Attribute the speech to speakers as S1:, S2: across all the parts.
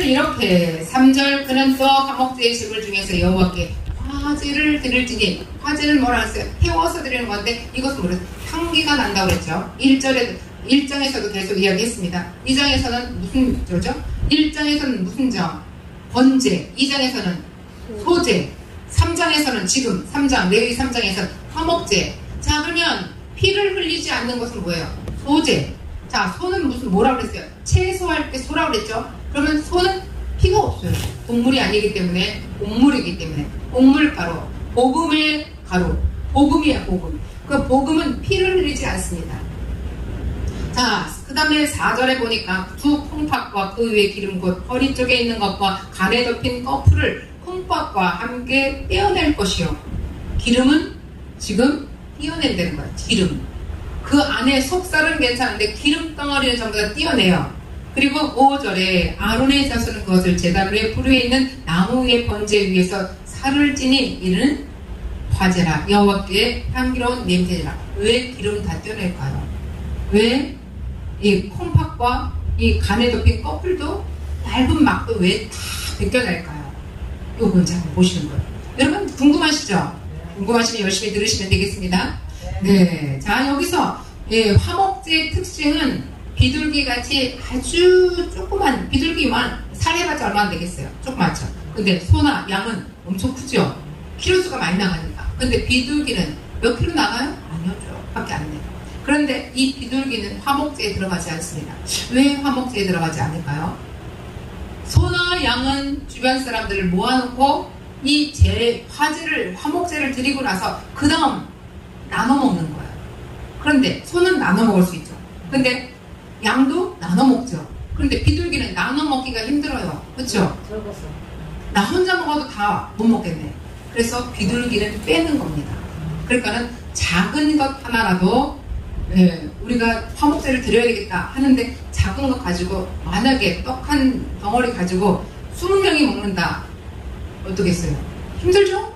S1: 이렇게 3절 그는 또 화목제의 식을 중에서 여호와께 화제를 드릴지니 화제는 뭐라 했어요? 태워서 드리는 건데 이것은 뭐래요? 향기가 난다고 그랬죠. 1장에서도 계속 이야기했습니다. 2장에서는 무슨 조죠? 1장에서는 무슨 점? 번제. 2장에서는 소제. 3장에서는 지금 3장 레위기 3장에서는 화목제. 자, 그러면 피를 흘리지 않는 것은 뭐예요? 소제. 자, 소는 무슨 뭐라고 그랬어요? 채소할 때 소라고 그랬죠? 그러면 소는 피가 없어요. 동물이 아니기 때문에, 곡물이기 때문에. 곡물가루, 복음의 가루, 복음이야, 복음. 그 복음은 피를 흘리지 않습니다. 자, 그 다음에 4절에 보니까 두 콩팥과 그 위에 기름 곧 허리 쪽에 있는 것과 간에 덮인 거풀을 콩팥과 함께 떼어낼 것이요. 기름은 지금 떼어낸다는 거야. 기름. 그 안에 속살은 괜찮은데 기름 덩어리는 전부 다 떼어내요. 그리고 5절에 아론의 자손은 그것을 제단 위에 불 위에 있는 나무 위에 번제 위에서 살을 찌니 이는 화제라 여호와께 향기로운 냄새라. 왜 기름 다 떼어낼까요? 왜 이 콩팥과 이 간에 덮인 거풀도 얇은 막도 왜 다 벗겨낼까요? 요거 이제 한번 보시는 거예요. 여러분 궁금하시죠? 궁금하시면 열심히 들으시면 되겠습니다. 네, 자 여기서 화목제의 특징은 비둘기같이 아주 조그만 비둘기만 살해봤자 얼마나 되겠어요? 조그맣죠. 근데 소나 양은 엄청 크죠. 키로수가 많이 나가니까. 근데 비둘기는 몇 킬로 나가요? 아니요, 조금밖에 안 돼요. 그런데 이 비둘기는 화목제에 들어가지 않습니다. 왜 화목제에 들어가지 않을까요? 소나 양은 주변 사람들을 모아놓고 이 화목제를 드리고 나서 그 다음 나눠 먹는 거예요. 그런데 소는 나눠 먹을 수 있죠. 근데 양도 나눠 먹죠. 그런데 비둘기는 나눠 먹기가 힘들어요. 그렇죠? 나 혼자 먹어도 다 못 먹겠네. 그래서 비둘기는 빼는 겁니다. 그러니까는 작은 것 하나라도 우리가 화목제를 드려야 되겠다 하는데 작은 것 가지고 만약에 떡 한 덩어리 가지고 20명이 먹는다. 어떻겠어요? 힘들죠?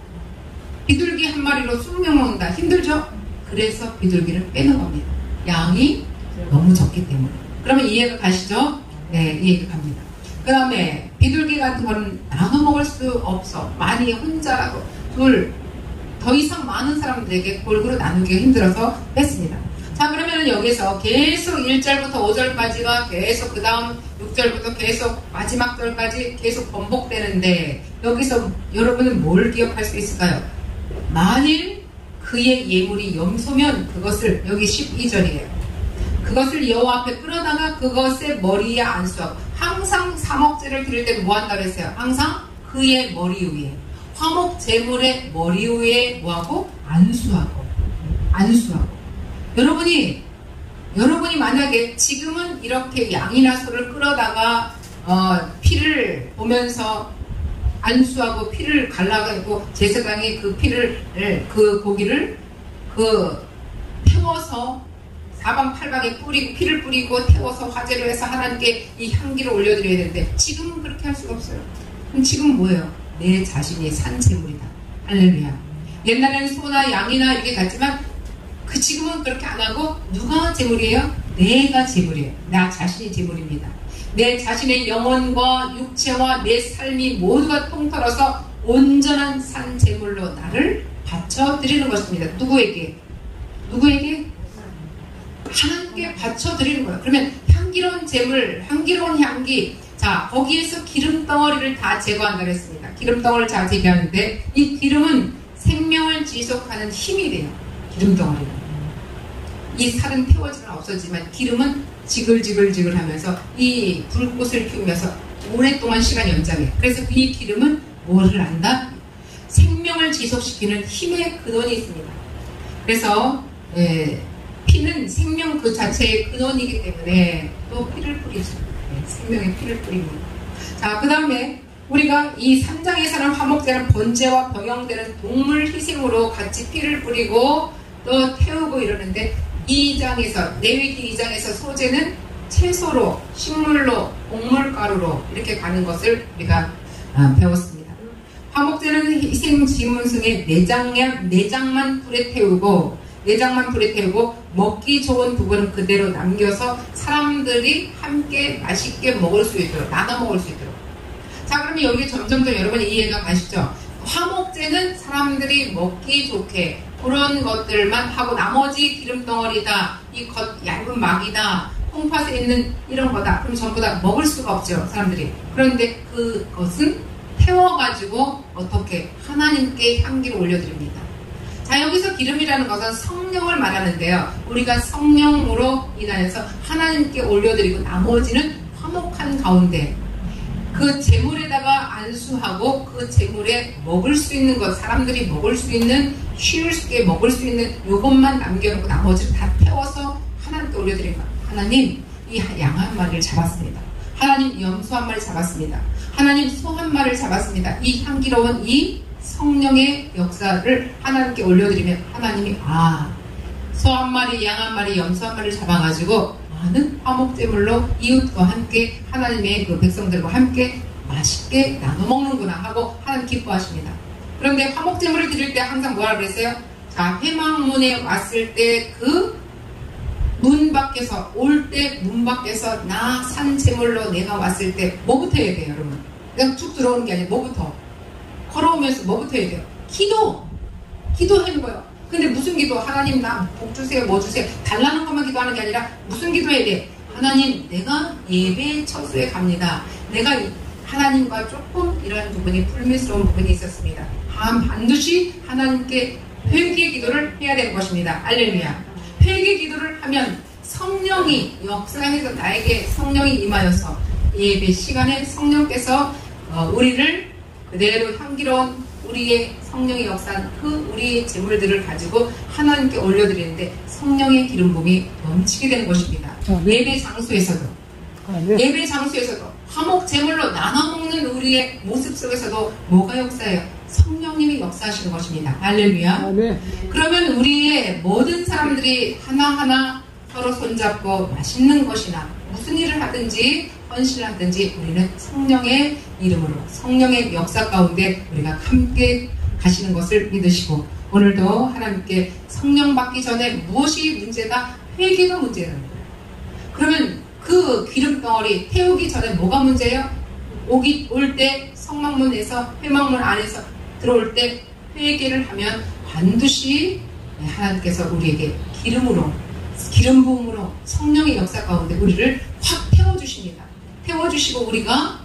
S1: 비둘기 한 마리로 20명 먹는다. 힘들죠? 그래서 비둘기를 빼는 겁니다. 양이 너무 적기 때문에. 그러면 이해가 가시죠? 네, 이해가 갑니다. 그 다음에 비둘기 같은 거는 나눠 먹을 수 없어. 많이 혼자라도 더 이상 많은 사람들에게 골고루 나누기가 힘들어서 뺐습니다. 자, 그러면 여기서 계속 1절부터 5절까지가 계속 그 다음 6절부터 계속 마지막 절까지 계속 반복되는데 여기서 여러분은 뭘 기억할 수 있을까요? 만일 그의 예물이 염소면 그것을 여기 12절이에요. 그것을 여호와 앞에 끌어다가 그것의 머리에 안수하고 항상 사목제를 드릴 때 뭐 한다고 했어요? 항상 그의 머리 위에 화목 제물의 머리 위에 뭐하고? 안수하고 여러분이 만약에 지금은 이렇게 양이나 소를 끌어다가 피를 보면서 안수하고 피를 갈라가지고 제사장이 그 고기를 태워서 사방팔방에 뿌리고 피를 뿌리고 태워서 화제로 해서 하나님께 이 향기를 올려드려야 되는데 지금은 그렇게 할 수가 없어요. 그럼 지금은 뭐예요? 내 자신이 산 제물이다. 할렐루야. 옛날에는 소나 양이나 이렇게 갔지만 지금은 그렇게 안 하고 누가 제물이에요? 내가 제물이에요. 나 자신이 제물입니다. 내 자신의 영혼과 육체와 내 삶이 모두가 통틀어서 온전한 산 제물로 나를 바쳐드리는 것입니다. 누구에게? 하나님께 바쳐드리는 거예요. 그러면 향기로운 제물, 향기로운 향기. 자, 거기에서 기름 덩어리를 다 제거한다고 했습니다. 기름 덩어리를 다 제거하는데 이 기름은 생명을 지속하는 힘이 돼요. 기름 덩어리는. 이 살은 태워지면 없어지만 기름은 지글지글 하면서 이 불꽃을 피우면서 오랫동안 시간이 연장해. 그래서 이 기름은 뭐를 한다? 생명을 지속시키는 힘의 근원이 있습니다. 그래서 피는 생명 그 자체의 근원이기 때문에 또 피를 뿌리죠. 생명의 피를 뿌립니다. 자, 그 다음에 우리가 이 3장에서는 화목제는 번제와 병영되는 동물 희생으로 같이 피를 뿌리고 또 태우고 이러는데 2장에서 레위기 2장에서 소제는 채소로, 식물로, 곡물가루로 이렇게 가는 것을 우리가 배웠습니다. 화목제는 희생 지문승의 내장만 불에 태우고 먹기 좋은 부분은 그대로 남겨서 사람들이 함께 맛있게 먹을 수 있도록 나눠 먹을 수 있도록 자, 그러면 여기 점점점 여러분이 이해가 가시죠? 화목제는 사람들이 먹기 좋게 그런 것들만 하고 나머지 기름덩어리다, 이 얇은 막이다, 콩팥에 있는 이런 거다. 그럼 전부 다 먹을 수가 없죠, 사람들이. 그런데 그것은 태워가지고 어떻게 하나님께 향기를 올려드립니다. 자, 여기서 기름이라는 것은 성령을 말하는데요. 우리가 성령으로 인하여서 하나님께 올려드리고 나머지는 화목한 가운데 그 재물에다가 안수하고 그 재물에 먹을 수 있는 것, 사람들이 먹을 수 있는, 쉽게 먹을 수 있는 요것만 남겨놓고 나머지를 다 태워서 하나님께 올려드립니다. 하나님, 이 양 한 마리를 잡았습니다. 하나님, 염소 한 마리 잡았습니다. 하나님, 소 한 마리를 잡았습니다. 이 향기로운 이 성령의 역사를 하나님께 올려드리면 하나님이 소 한 마리, 양 한 마리, 염소 한 마리를 잡아가지고 많은 화목제물로 이웃과 함께 하나님의 그 백성들과 함께 맛있게 나눠 먹는구나 하고 하나님 기뻐하십니다. 그런데 화목제물을 드릴 때 항상 뭐라 그랬어요? 자, 회막문에 왔을 때 그 문 밖에서 올 때 문 밖에서 나 산 제물로 내가 왔을 때 뭐부터 해야 돼요, 여러분? 그냥 쭉 들어오는 게 아니라 뭐부터? 걸어오면서 뭐부터 해야 돼요? 기도하는 거예요. 근데 무슨 기도? 하나님 나 복 주세요, 뭐 주세요. 달라는 것만 기도하는 게 아니라 무슨 기도해야 돼? 하나님, 내가 예배 처소에 갑니다. 내가 하나님과 조금 이런 부분이 불미스러운 부분이 있었습니다. 반드시 하나님께 회개 기도를 해야 되는 것입니다. 할렐루야. 회개 기도를 하면 성령이 역사해서 나에게 성령이 임하여서 예배 시간에 성령께서 우리를 그대로 향기로운 우리의 성령의 역사한 그 우리의 재물들을 가지고 하나님께 올려드리는데 성령의 기름 부음이 넘치게 되는 것입니다. 예배 장소에서도 예배 장소에서도 화목 제물로 나눠 먹는 우리의 모습 속에서도 뭐가 역사해요? 성령님이 역사하시는 것입니다. 할렐루야. 그러면 우리의 모든 사람들이 하나하나 서로 손잡고 맛있는 것이나 무슨 일을 하든지 헌신을 하든지 우리는 성령의 이름으로 성령의 역사 가운데 우리가 함께 가시는 것을 믿으시고 오늘도 하나님께 성령 받기 전에 무엇이 문제다? 회개가 문제라는 거예요. 그러면 그 기름덩어리 태우기 전에 뭐가 문제예요? 올 때 성막문에서 회막문 안에서 들어올 때 회개를 하면 반드시 하나님께서 우리에게 기름 부음으로 성령의 역사 가운데 우리를 확 태워주십니다. 태워주시고 우리가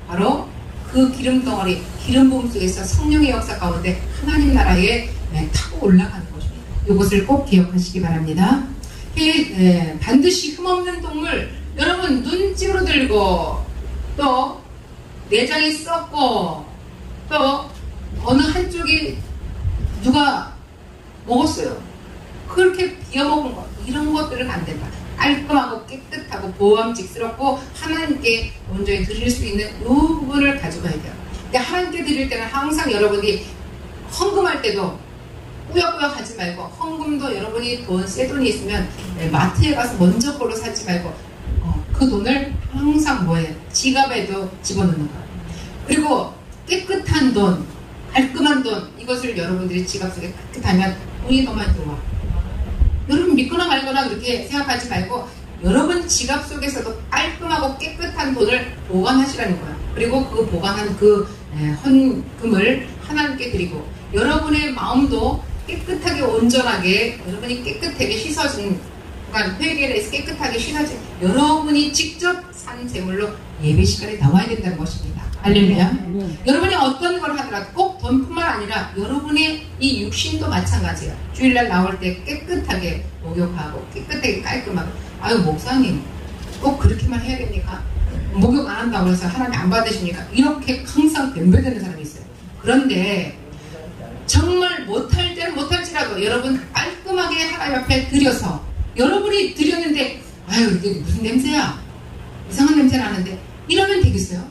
S1: 바로 그 기름덩어리 기름 부음 속에서 성령의 역사 가운데 하나님 나라에 타고 올라가는 것입니다. 이것을 꼭 기억하시기 바랍니다. 반드시 흠없는 동물 여러분 눈 찌그러들고 또 내장이 썩고 또 어느 한쪽이 누가 먹었어요. 그렇게 비어먹은 것 이런 것들은 안 된다. 깔끔하고 깨끗하고 보암직스럽고 하나님께 온전히 드릴 수 있는 이 부분을 가져가야 돼요. 근데 하나님께 드릴 때는 항상 여러분이 헌금할 때도 꾸역꾸역 하지 말고 헌금도 여러분이 새 돈이 있으면 마트에 가서 먼저 걸로 사지 말고 그 돈을 항상 뭐예요? 지갑에도 집어넣는 거예요. 그리고 깨끗한 돈, 깔끔한 돈 이것을 여러분들이 지갑 속에 깨끗하면 돈이 더 많이 들어와. 여러분 믿거나 말거나 그렇게 생각하지 말고 여러분 지갑 속에서도 깔끔하고 깨끗한 돈을 보관하시라는 거예요. 그리고 그 보관한 그 헌금을 하나님께 드리고 여러분의 마음도 깨끗하게 온전하게 여러분이 깨끗하게 씻어진 그러니까 회개를 해서 깨끗하게 씻어진 여러분이 직접 산 제물로 예배 시간에 나와야 된다는 것입니다. 할렐루야. 여러분이 어떤 걸 하더라도 꼭 돈뿐만 아니라 여러분의 이 육신도 마찬가지예요. 주일날 나올 때 깨끗하게 목욕하고 깨끗하게 깔끔하고 아유 목사님 꼭 그렇게만 해야 됩니까? 목욕 안 한다고 해서 하나님 안 받으십니까? 이렇게 항상 변별되는 사람이 있어요. 그런데 정말 못할 때는 못할지라도 여러분 깔끔하게 하나님 앞에 드려서 여러분이 드렸는데 아유 이게 무슨 냄새야? 이상한 냄새 나는데 이러면 되겠어요?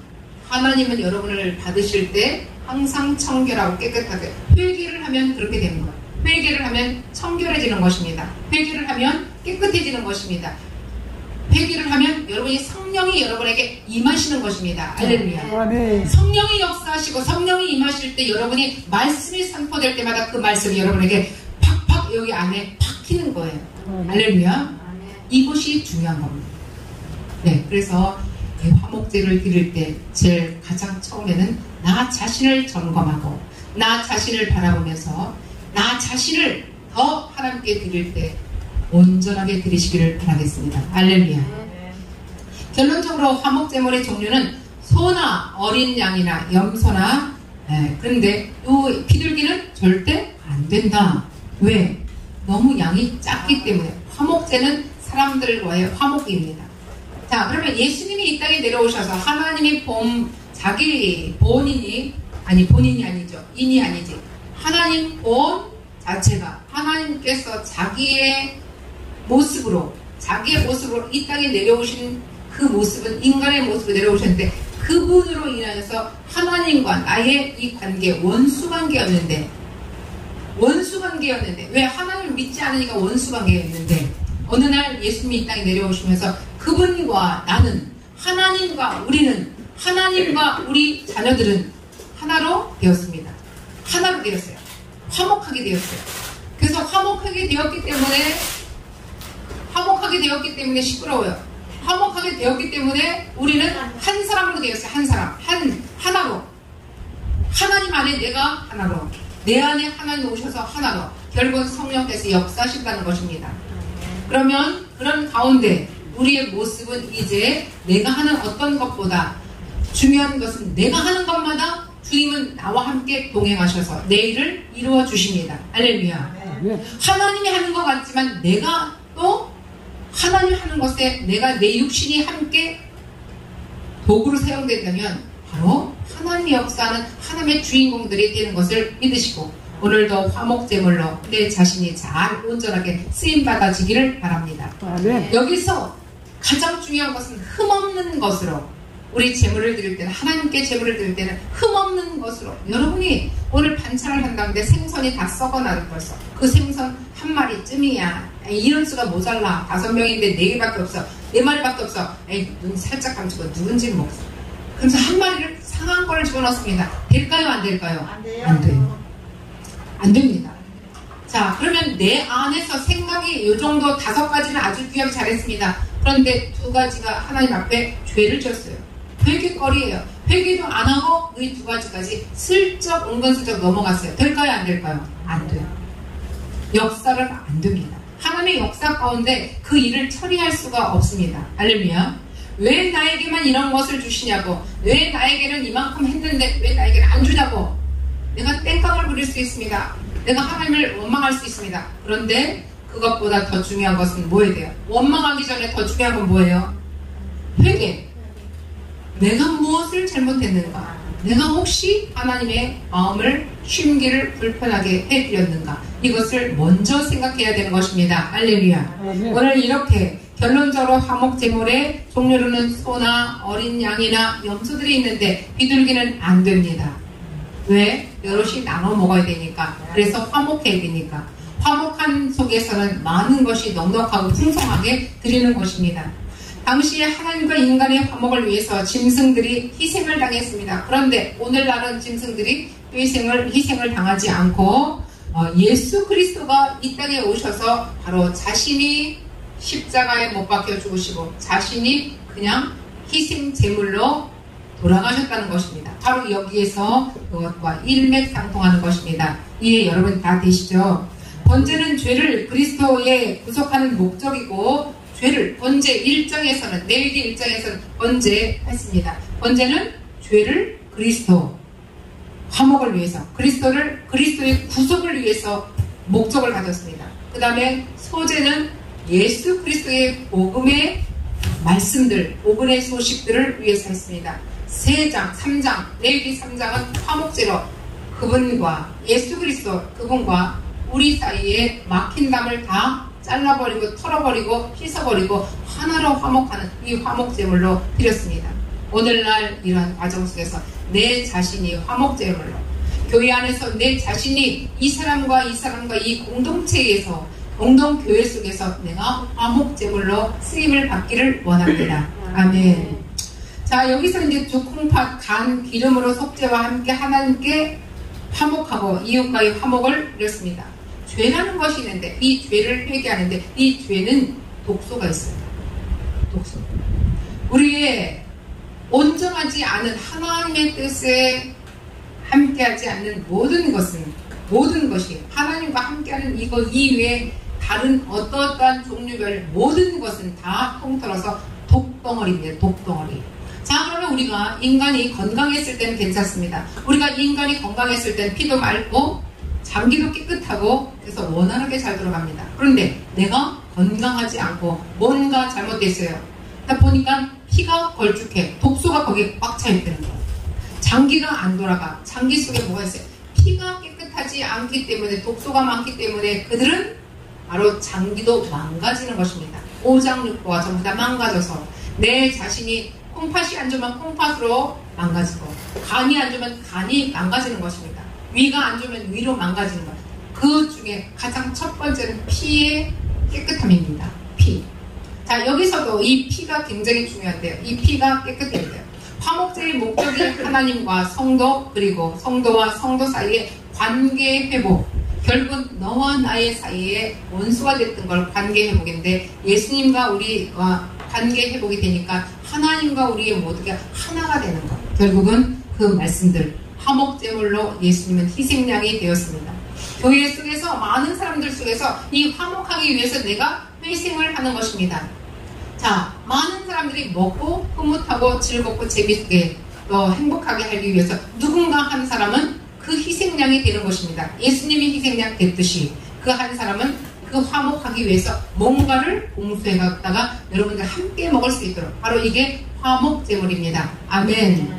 S1: 하나님은 여러분을 받으실 때 항상 청결하고 깨끗하게 회개를 하면 그렇게 되는 거예요. 회개를 하면 청결해지는 것입니다. 회개를 하면 깨끗해지는 것입니다. 회개를 하면 여러분이 성령이 여러분에게 임하시는 것입니다. 할렐루야. 성령이 역사하시고 성령이 임하실 때 여러분이 말씀이 선포될 때마다 그 말씀이 여러분에게 팍팍 여기 안에 박히는 거예요. 할렐루야. 이것이 중요한 겁니다. 네, 그래서 이 화목제를 드릴 때 제일 가장 처음에는 나 자신을 점검하고 나 자신을 바라보면서 나 자신을 더 하나님께 드릴 때 온전하게 드리시기를 바라겠습니다. 할렐루야. 결론적으로 화목제물의 종류는 소나 어린 양이나 염소나 그런데 이 비둘기는 절대 안 된다. 왜? 너무 양이 작기 때문에. 화목제는 사람들과의 화목입니다. 자, 그러면 예수님이 이 땅에 내려오셔서 하나님이 자기 본인이 아니죠. 인이 아니지. 하나님 본 자체가 하나님께서 자기의 모습으로 이 땅에 내려오신 그 모습은 인간의 모습으로 내려오셨는데 그분으로 인하여서 하나님과 나의 이 관계 원수관계였는데 왜 하나님을 믿지 않으니까 원수관계였는데 어느 날 예수님이 이 땅에 내려오시면서 그분과 나는 하나님과 우리 자녀들은 하나로 되었습니다. 하나로 되었어요. 화목하게 되었어요. 그래서 화목하게 되었기 때문에 시끄러워요. 화목하게 되었기 때문에 우리는 한 사람으로 되었어요. 하나로. 하나님 안에 내가 하나로. 내 안에 하나님 오셔서 하나로. 결국은 성령께서 역사하신다는 것입니다. 그러면 그런 가운데 우리의 모습은 이제 내가 하는 어떤 것보다 중요한 것은 내가 하는 것마다 주님은 나와 함께 동행하셔서 내 일을 이루어 주십니다. 할렐루야. 하나님이 하는 것 같지만 내가 또 하나님 하는 것에 내 육신이 함께 도구로 사용된다면 바로 하나님의 역사는 하나님의 주인공들이 되는 것을 믿으시고 오늘도 화목제물로 내 자신이 잘 온전하게 쓰임받아지기를 바랍니다. 여기서 가장 중요한 것은 흠없는 것으로 우리 제물을 드릴 때는 하나님께 제물을 드릴 때는 흠없는 것으로 여러분이 오늘 반찬을 한다는데 생선이 다 썩어나는 벌써 그 생선 한 마리쯤이야 이런 수가 모자라 5명인데 4개밖에 없어 4마리밖에 없어 에이 눈 살짝 감추고 누군지 모르겠어 그래서 한 마리를 상한 거를 집어넣습니다. 될까요 안 될까요?
S2: 안 돼요.
S1: 안 돼요. 안 됩니다. 자 그러면 내 안에서 생각이 이 정도 5가지는 아주 귀하게 잘했습니다. 그런데 2가지가 하나님 앞에 죄를 졌어요. 회개거리예요. 회개도 안 하고 이 2가지까지 슬쩍 은근슬쩍 넘어갔어요. 될까요 안 될까요? 안 돼요. 역사를 안 됩니다. 하나님의 역사 가운데 그 일을 처리할 수가 없습니다. 할렐루야. 왜 나에게만 이런 것을 주시냐고 왜 나에게는 이만큼 했는데 왜 나에게는 안 주냐고 내가 땡깡을 부릴 수 있습니다. 내가 하나님을 원망할 수 있습니다. 그런데 그것보다 더 중요한 것은 뭐에 돼요? 원망하기 전에 더 중요한 건 뭐예요? 회개. 내가 무엇을 잘못했는가? 내가 혹시 하나님의 마음을 심기를 불편하게 해드렸는가? 이것을 먼저 생각해야 되는 것입니다. 할렐루야. 오늘 이렇게 결론적으로 화목제물의 종류로는 소나 어린 양이나 염소들이 있는데 비둘기는 안 됩니다. 왜? 여럿이 나눠 먹어야 되니까. 그래서 화목해야 되니까. 화목한 속에서는 많은 것이 넉넉하고 풍성하게 드리는 것입니다. 당시에 하나님과 인간의 화목을 위해서 짐승들이 희생을 당했습니다. 그런데 오늘날은 짐승들이 희생을 당하지 않고 예수 그리스도가 이 땅에 오셔서 바로 자신이 십자가에 못 박혀 죽으시고 자신이 그냥 희생 제물로 돌아가셨다는 것입니다. 바로 여기에서 그것과 일맥상통하는 것입니다. 이해 여러분 다 되시죠? 번제는 죄를 그리스도에 구속하는 목적이고 죄를 번제 일정에서는 레위기 일정에서는 번제했습니다. 번제는 죄를 그리스도 화목을 위해서 그리스도의 구속을 위해서 목적을 가졌습니다. 그 다음에 소제는 예수 그리스도의 복음의 말씀들, 복음의 소식들을 위해서 했습니다. 3장, 3장, 레위기 3장은 화목제로 그분과 예수 그리스도 그분과 우리 사이에 막힌 담을 다 잘라버리고 털어버리고 씻어버리고 하나로 화목하는 이 화목제물로 드렸습니다. 오늘날 이러한 과정 속에서 내 자신이 화목제물로 교회 안에서 내 자신이 이 사람과 이 공동체에서 공동교회 속에서 내가 화목제물로 쓰임을 받기를 원합니다. 아멘. 자 여기서 이제 콩팥, 간, 기름으로 속죄와 함께 하나님께 화목하고 이웃과의 화목을 이뤘습니다. 죄라는 것이 있는데 이 죄를 회개하는데 이 죄는 독소가 있어요. 독소. 우리의 온전하지 않은 하나님의 뜻에 함께하지 않는 모든 것이 하나님과 함께하는 이거 이외에 다른 어떠한 종류별 모든 것은 다 통틀어서 독덩어리입니다. 독덩어리. 자, 그러면 우리가 인간이 건강했을 때는 괜찮습니다. 우리가 인간이 건강했을 때는 피도 맑고 장기도 깨끗하고 그래서 원활하게 잘 돌아갑니다. 그런데 내가 건강하지 않고 뭔가 잘못됐어요. 보니까 피가 걸쭉해. 독소가 거기에 꽉 차 있다는 거예요. 장기가 안 돌아가. 장기 속에 뭐가 있어요? 피가 깨끗하지 않기 때문에, 독소가 많기 때문에 그들은 바로 장기도 망가지는 것입니다. 오장육부가 전부 다 망가져서 내 자신이 콩팥이 안 좋으면 콩팥으로 망가지고, 간이 안 좋으면 간이 망가지는 것입니다. 위가 안 좋으면 위로 망가지는 것. 그 중에 가장 첫 번째는 피의 깨끗함입니다. 피. 자, 여기서도 이 피가 굉장히 중요한데요. 이 피가 깨끗해야 돼요. 화목제의 목적이 하나님과 성도, 그리고 성도와 성도 사이의 관계 회복. 결국은 너와 나의 사이에 원수가 됐던 걸 관계 회복인데, 예수님과 우리와 관계 회복이 되니까 하나님과 우리의 모두가 하나가 되는 것. 결국은 그 말씀들, 화목제물로 예수님은 희생양이 되었습니다. 교회 속에서 많은 사람들 속에서 이 화목하기 위해서 내가 회생을 하는 것입니다. 자, 많은 사람들이 먹고 흐뭇하고 즐겁고 재밌게 또 행복하게 하기 위해서 누군가 한 사람은 그 희생양이 되는 것입니다. 예수님이 희생양 됐듯이 그 한 사람은 그 화목하기 위해서 뭔가를 공수해 갔다가 여러분들 함께 먹을 수 있도록, 바로 이게 화목제물입니다. 아멘.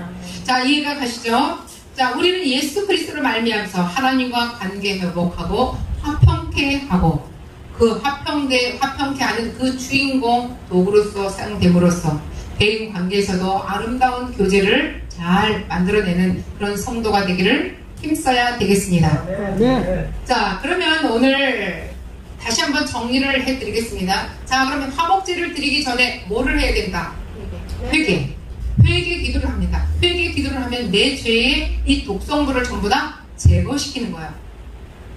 S1: 자, 이해가 가시죠? 자, 우리는 예수 그리스도를 말미암아서 하나님과 관계 회복하고 화평케 하고, 그 화평케 하는 그 주인공 도구로서 사용됨으로써 대인 관계에서도 아름다운 교제를 잘 만들어내는 그런 성도가 되기를 힘써야 되겠습니다.
S2: 네.
S1: 자, 그러면 오늘 다시 한번 정리를 해드리겠습니다. 자, 그러면 화목제를 드리기 전에 뭐를 해야 된다? 회개 기도를 합니다. 회개 기도를 하면 내 죄의 이 독성물을 전부 다 제거시키는 거야.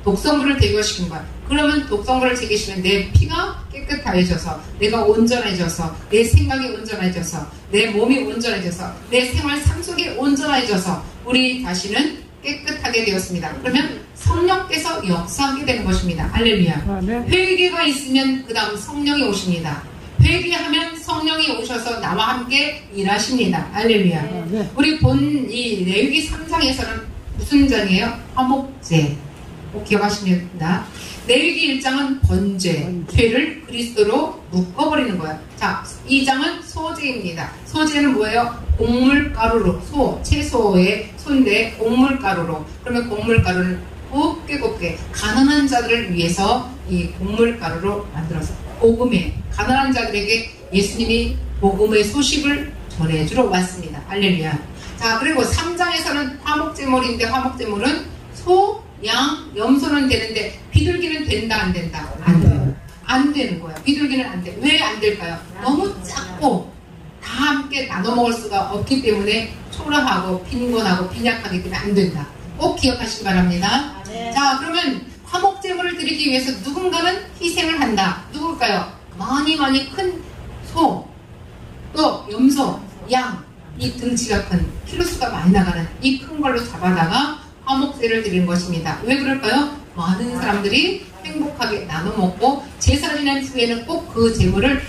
S1: 독성물을 제거시키는 거야. 그러면 독성물을 제거시키면 내 피가 깨끗해져서, 내가 온전해져서, 내 생각이 온전해져서, 내 몸이 온전해져서, 내 생활 삶 속에 온전해져서 우리 자신은 깨끗하게 되었습니다. 그러면 성령께서 역사하게 되는 것입니다. 할렐루야. 회개가 있으면 그 다음 성령이 오십니다. 회개하면 성령이 오셔서 나와 함께 일하십니다. 할렐루야. 우리 이 레위기 3장에서는 무슨 장이에요? 화목제. 꼭 기억하시면 됩니다. 레위기 1장은 번제, 죄를 그리스도로 묶어버리는 거예요. 자, 2장은 소제입니다. 소제는 뭐예요? 곡물가루로, 채소의 소인데 곡물가루로. 그러면 곡물가루는 곱게 가난한 자들을 위해서 이 곡물가루로 만들어서 복음에, 가난한 자들에게 예수님이 복음의 소식을 전해주러 왔습니다. 할렐루야. 자, 그리고 3장에서는 화목제물인데, 화목제물은 소, 양, 염소는 되는데 비둘기는 된다 안 된다? 안 돼요. 안 되는 거예요. 비둘기는 안 돼. 왜 안 될까요? 너무 작고 다 함께 나눠 먹을 수가 없기 때문에 초라하고 빈곤하고 빈약하기 때문에 안 된다. 꼭 기억하시기 바랍니다. 자, 그러면 화목제물을 드리기 위해서 누군가는 희생을 한다. 누굴까요? 많이 큰 소, 또 염소, 양, 이 등치가 큰, 키로수가 많이 나가는 이 큰 걸로 잡아다가 화목제를 드리는 것입니다. 왜 그럴까요? 많은 사람들이 행복하게 나눠 먹고 제사 지난 후에는 꼭 그 제물을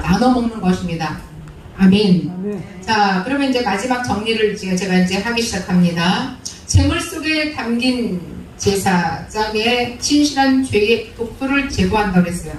S1: 나눠 먹는 것입니다. 아멘. 자, 그러면 이제 마지막 정리를 제가 이제 하기 시작합니다. 제물 속에 담긴 제사장의 진실한 죄의 독소를 제거한다고 했어요.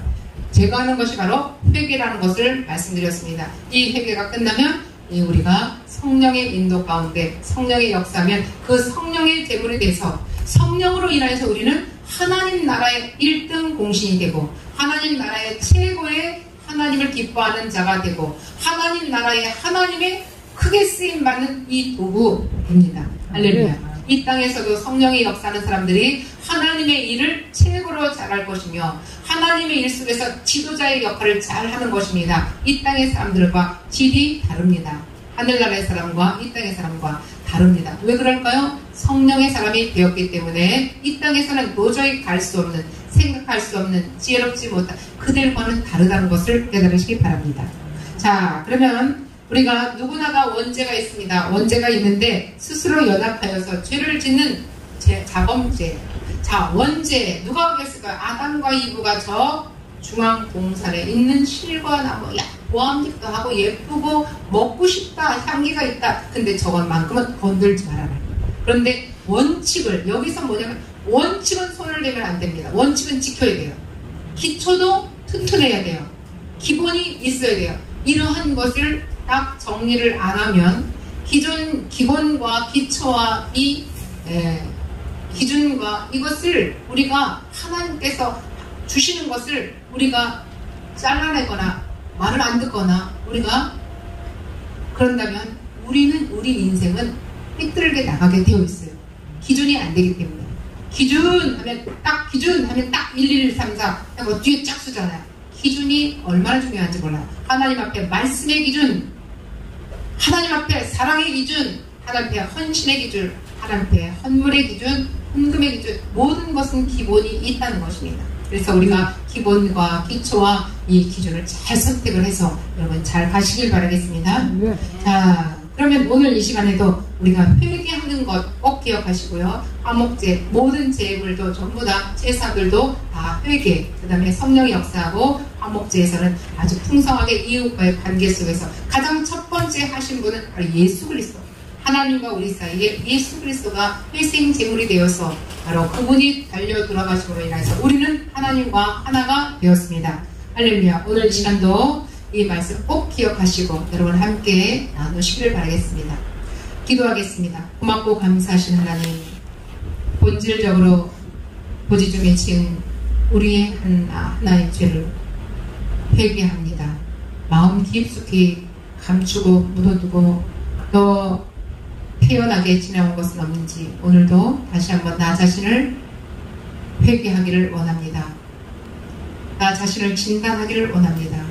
S1: 제거하는 것이 바로 회개라는 것을 말씀드렸습니다. 이 회개가 끝나면 우리가 성령의 인도 가운데 성령의 역사하면 그 성령의 제물이 돼서 성령으로 인하여서 우리는 하나님 나라의 1등 공신이 되고, 하나님 나라의 최고의 하나님을 기뻐하는 자가 되고, 하나님 나라의 하나님의 크게 쓰임받는 이 도구입니다. 할렐루야. 이 땅에서도 성령의 역사하는 사람들이 하나님의 일을 최고로 잘할 것이며 하나님의 일 속에서 지도자의 역할을 잘하는 것입니다. 이 땅의 사람들과 질이 다릅니다. 하늘나라의 사람과 이 땅의 사람과 다릅니다. 왜 그럴까요? 성령의 사람이 되었기 때문에 이 땅에서는 도저히 갈 수 없는, 생각할 수 없는, 지혜롭지 못한 그들과는 다르다는 것을 깨달으시기 바랍니다. 자, 그러면 우리가 누구나가 원죄가 있습니다. 원죄가 있는데 스스로 연합하여서 죄를 짓는 자범죄. 자, 원죄 누가 오겠을까요? 아담과 이브가 저 중앙 동산에 있는 실과 나무, 야, 보암직도 하고 예쁘고 먹고 싶다, 향기가 있다. 근데 저것만큼은 건들지 말아라. 그런데 원칙을, 여기서 뭐냐면 원칙은 손을 대면 안 됩니다. 원칙은 지켜야 돼요. 기초도 튼튼해야 돼요. 기본이 있어야 돼요. 이러한 것을 딱 정리를 안 하면 기본과 기초와 기준과 이것을 우리가 하나님께서 주시는 것을 우리가 잘라내거나 말을 안 듣거나 우리가 그런다면 우리 인생은 삐뚤게 나가게 되어 있어요. 기준이 안 되기 때문에. 기준 하면 딱 1, 2, 3, 4 하고 뒤에 쫙 쓰잖아요. 기준이 얼마나 중요한지 몰라요. 하나님 앞에 말씀의 기준, 하나님 앞에 사랑의 기준, 하나님 앞에 헌신의 기준, 하나님 앞에 헌물의 기준, 헌금의 기준, 모든 것은 기본이 있다는 것입니다. 그래서 우리가 기본과 기초와 이 기준을 잘 선택을 해서 여러분 잘 가시길 바라겠습니다.
S2: 네.
S1: 자, 그러면 오늘 이 시간에도 우리가 회개하는 것 꼭 기억하시고요. 화목제, 모든 제물도 전부 다 제사들도 다 회개, 그 다음에 성령이 역사하고 화목제에서는 아주 풍성하게 이웃과의 관계 속에서 가장 첫 번째 하신 분은 바로 예수 그리스도. 하나님과 우리 사이에 예수 그리스도가 회생 제물이 되어서 바로 그분이 달려 돌아가심으로 인해서 우리는 하나님과 하나가 되었습니다. 할렐루야. 오늘 이 시간도 이 말씀 꼭 기억하시고 여러분 함께 나누시기를 바라겠습니다. 기도하겠습니다. 고맙고 감사하신 하나님, 본질적으로 보지 중에 지은 우리의 하나의 죄를 회개합니다. 마음 깊숙이 감추고 묻어두고 또 태연하게 지나온 것은 없는지 오늘도 다시 한번 나 자신을 회개하기를 원합니다. 나 자신을 진단하기를 원합니다.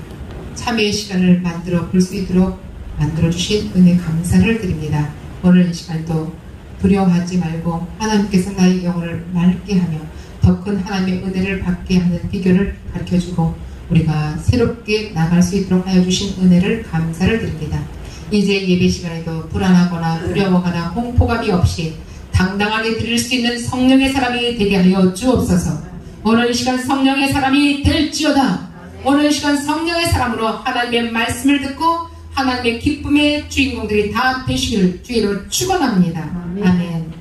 S1: 참회의 시간을 만들어 볼 수 있도록 만들어주신 은혜 감사를 드립니다. 오늘 이 시간도 두려워하지 말고 하나님께서 나의 영혼을 맑게 하며 더 큰 하나님의 은혜를 받게 하는 비결을 가르쳐주고 우리가 새롭게 나갈 수 있도록 하여 주신 은혜를 감사를 드립니다. 이제 예배 시간에도 불안하거나 두려워하거나 공포감이 없이 당당하게 드릴 수 있는 성령의 사람이 되게 하여 주옵소서. 오늘 이 시간 성령의 사람이 될지어다. 오늘 이 시간 성령의 사람으로 하나님의 말씀을 듣고 하나님의 기쁨의 주인공들이 다 되시기를 주의로 축원합니다. 아멘.